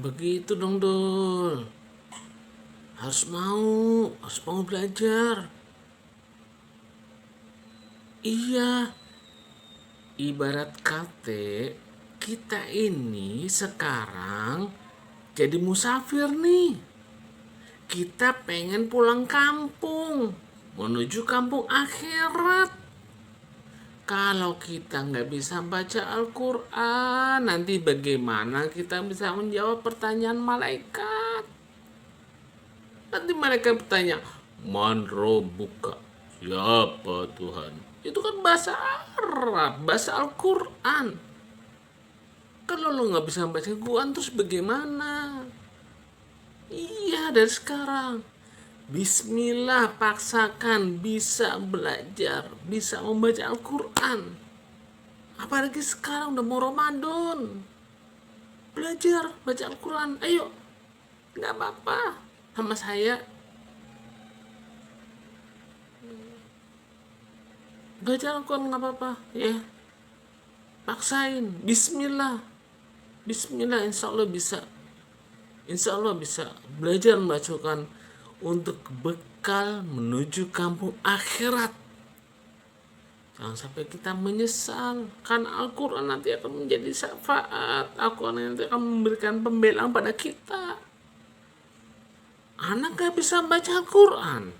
Begitu dong, Dul. Harus mau belajar. Iya, ibarat kate, kita ini sekarang jadi musafir nih. Kita pengen pulang kampung, menuju kampung akhirat. Kalau kita nggak bisa baca Al-Quran, nanti bagaimana kita bisa menjawab pertanyaan malaikat? Nanti mereka bertanya, Man Rabbuka? Siapa Tuhan? Itu kan bahasa Arab, bahasa Al-Quran. Kalau lo nggak bisa baca Al-Quran, terus bagaimana? Iya, dari sekarang. Bismillah, paksakan bisa belajar, bisa membaca Al-Quran. Apalagi sekarang udah mau Ramadan. Belajar, baca Al-Quran. Ayo, nggak apa-apa sama saya. Baca Al-Quran nggak apa-apa, ya. Paksain, Bismillah. Bismillah, insya Allah bisa. Insya Allah bisa belajar membacakan untuk bekal menuju kampung akhirat. Jangan sampai kita menyesal, karena Al-Quran nanti akan menjadi syafaat. Al-Quran nanti akan memberikan pembelaan pada kita. Anak gak bisa baca Al-Quran,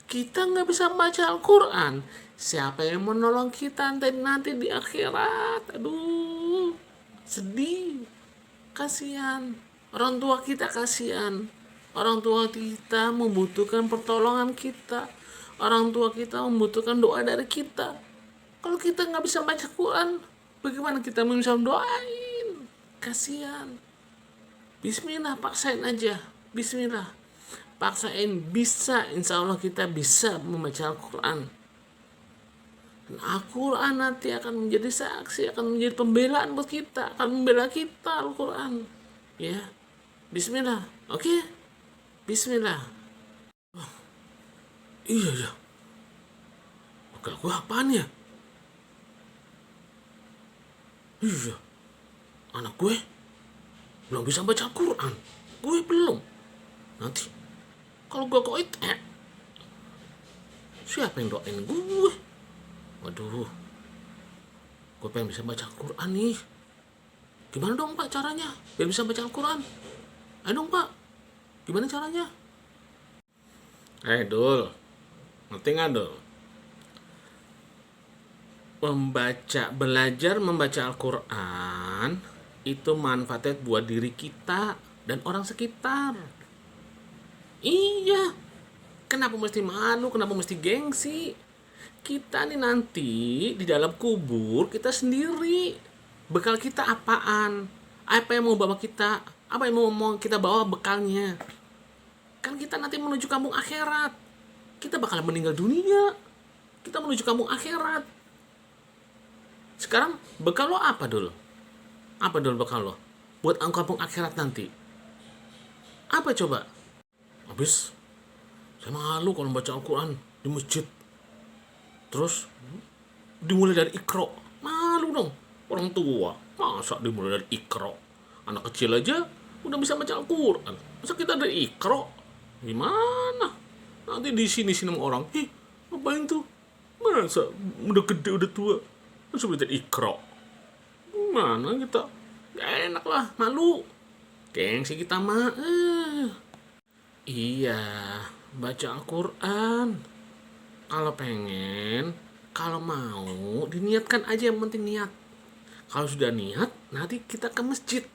kita gak bisa baca Al-Quran, siapa yang menolong kita nanti di akhirat? Aduh, sedih, kasihan. Orang tua kita kasihan. Orang tua kita membutuhkan pertolongan kita. Orang tua kita membutuhkan doa dari kita. Kalau kita nggak bisa baca Quran, bagaimana kita bisa doain? Kasihan. Bismillah, paksain aja. Bismillah, paksain, bisa. Insya Allah kita bisa membaca Al-Quran. Dan Al-Quran nanti akan menjadi saksi, akan menjadi pembelaan buat kita, akan membela kita Al-Quran. Ya, Bismillah, oke? Bismillah. Oh, iya ya. Oke, gue apaan ya? Iya, anak gue belum bisa baca Al-Quran. Gue belum. Nanti kalau gue koit, siapa yang doain gue? Waduh, gue pengen bisa baca Al-Quran nih. Gimana dong Pak caranya biar bisa baca Al-Quran? Ayo dong Pak, gimana caranya? Dul, ngerti nggak Dul? Belajar membaca Al-Quran itu manfaatnya buat diri kita dan orang sekitar. Iya, kenapa mesti malu, kenapa mesti gengsi? Kita nih nanti di dalam kubur kita sendiri. Bekal kita apaan? Apa yang mau bawa kita? Apa yang mau kita bawa bekalnya? Kan kita nanti menuju kampung akhirat. Kita bakal meninggal dunia. Kita menuju kampung akhirat. Sekarang bekal lo apa dulu? Apa dulu bekal lo? Buat kampung akhirat nanti. Apa coba? Habis saya malu kalau baca Al-Quran di masjid. Terus dimulai dari Iqra. Malu dong orang tua. Masa dimulai dari Iqra? Anak kecil aja udah bisa baca Al-Quran. Masa kita dari Iqra? Gimana? Nanti di sini sama orang, ngapain tuh? Masa udah gede udah tua masa baca Iqra? Gimana kita? Gak enak lah, malu. Gengsi kita mah. Iya, baca Al-Quran. Kalau pengen, kalau mau, diniatkan aja, yang penting niat. Kalau sudah niat, nanti kita ke masjid.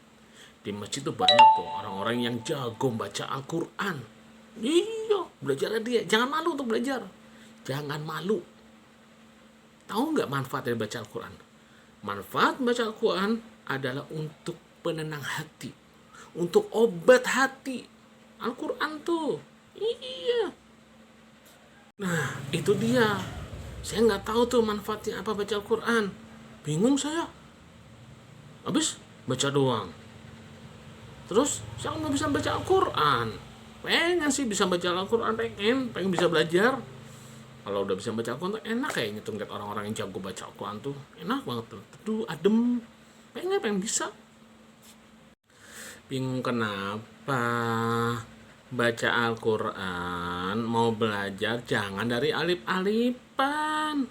Di masjid tuh banyak tuh orang-orang yang jago baca Al-Quran. Iya, belajar dia. Jangan malu untuk belajar. Jangan malu. Tahu nggak manfaat dari baca Al-Quran? Manfaat baca Al-Quran adalah untuk penenang hati. Untuk obat hati. Al-Quran tuh. Iya. Nah, itu dia. Saya nggak tahu tuh manfaatnya apa baca Al-Quran. Bingung saya. Habis baca doang. Terus saya nggak bisa baca Al-Quran. Pengen sih bisa baca Al-Quran, pengen bisa belajar. Kalau udah bisa baca Al-Quran tuh enak kayaknya tuh, ngeliat orang-orang yang jago baca Al-Quran tuh. Enak banget tuh. Aduh, adem. Pengen bisa. Bingung kenapa? Baca Al-Quran, mau belajar jangan dari alif-alifan.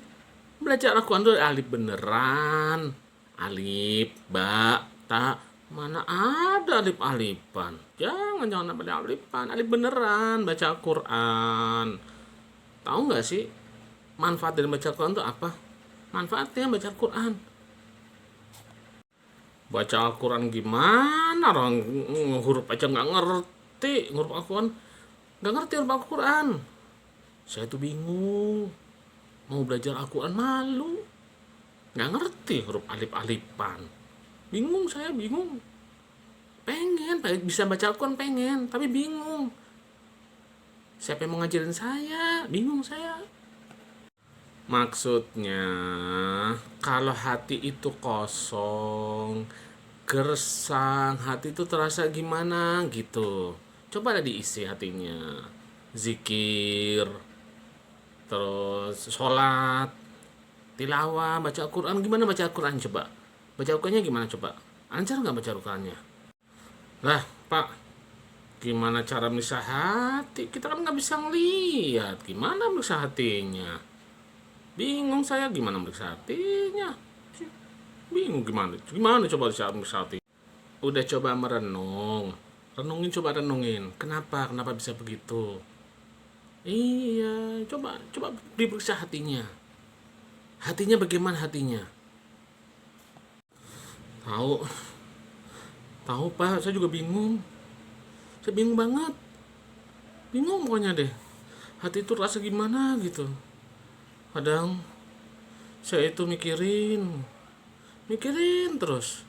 Belajar Al-Quran tuh alif beneran. Alif, ba, ta. Mana ada alif-alifan? Jangan pada alifan. Alif beneran baca Al-Quran. Tahu nggak sih manfaat dari baca Al-Quran itu apa? Manfaatnya baca Al-Quran. Baca Al-Quran gimana? Orang huruf aja nggak ngerti. Huruf Al-Quran nggak ngerti huruf Al-Quran. Saya tuh bingung. Mau belajar Al-Quran malu. Nggak ngerti huruf alif-alifan. Bingung, saya bingung. Pengen bisa baca Al-Quran, pengen, tapi bingung. Siapa yang mau ngajarin saya? Bingung saya. Maksudnya, kalau hati itu kosong, gersang, hati itu terasa gimana gitu. Coba ada diisi hatinya. Zikir, terus sholat, tilawah, baca Al-Quran. Gimana baca Al-Quran coba? Baca Al-Qurannya gimana coba? Lancar nggak baca Al-Qurannya? Lah, Pak, gimana cara misah hati? Kita kan nggak bisa ngeliat. Gimana misah hatinya? Bingung saya gimana meriksa hatinya. Bingung gimana coba meriksa hati. Udah coba merenung. Renungin. Kenapa bisa begitu? Iya, coba diperiksa hatinya. Hatinya bagaimana hatinya? Tahu, tahu Pak, saya juga bingung. Saya bingung banget. Bingung pokoknya deh. Hati itu rasa gimana gitu. Kadang saya itu mikirin terus.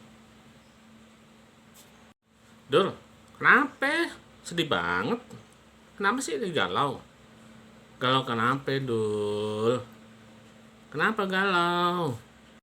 Dul, kenapa? Sedih banget. Kenapa sih galau? Galau kenapa, Dul? Kenapa galau?